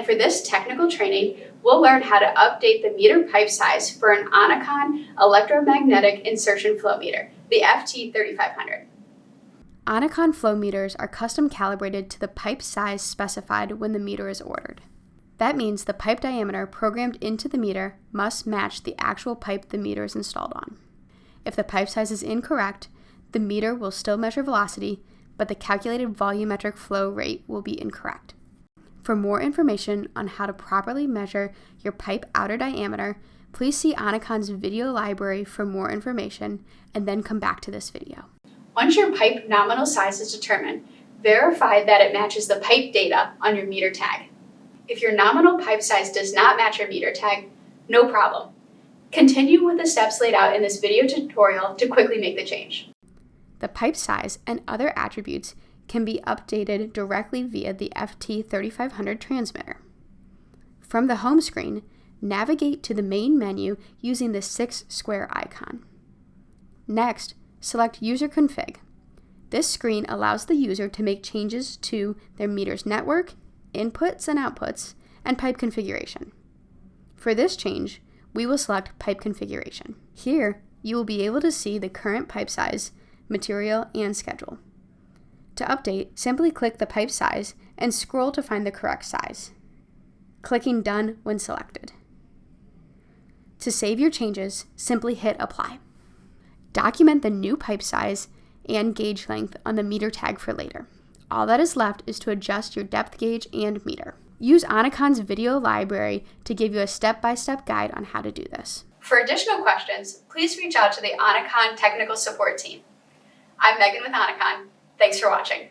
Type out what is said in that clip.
And for this technical training, we'll learn how to update the meter pipe size for an ONICON electromagnetic insertion flow meter, the FT-3500. ONICON flow meters are custom calibrated to the pipe size specified when the meter is ordered. That means the pipe diameter programmed into the meter must match the actual pipe the meter is installed on. If the pipe size is incorrect, the meter will still measure velocity, but the calculated volumetric flow rate will be incorrect. For more information on how to properly measure your pipe outer diameter, please see ONICON's video library for more information and then come back to this video. Once your pipe nominal size is determined, verify that it matches the pipe data on your meter tag. If your nominal pipe size does not match your meter tag, no problem. Continue with the steps laid out in this video tutorial to quickly make the change. The pipe size and other attributes can be updated directly via the FT-3500 transmitter. From the home screen, navigate to the main menu using the 6 square icon. Next, select User Config. This screen allows the user to make changes to their meter's network, inputs and outputs, and pipe configuration. For this change, we will select Pipe Configuration. Here, you will be able to see the current pipe size, material, and schedule. To update, simply click the pipe size and scroll to find the correct size, clicking Done when selected. To save your changes, simply hit Apply. Document the new pipe size and gauge length on the meter tag for later. All that is left is to adjust your depth gauge and meter. Use ONICON's video library to give you a step-by-step guide on how to do this. For additional questions, please reach out to the ONICON technical support team. I'm Megan with ONICON. Thanks for watching.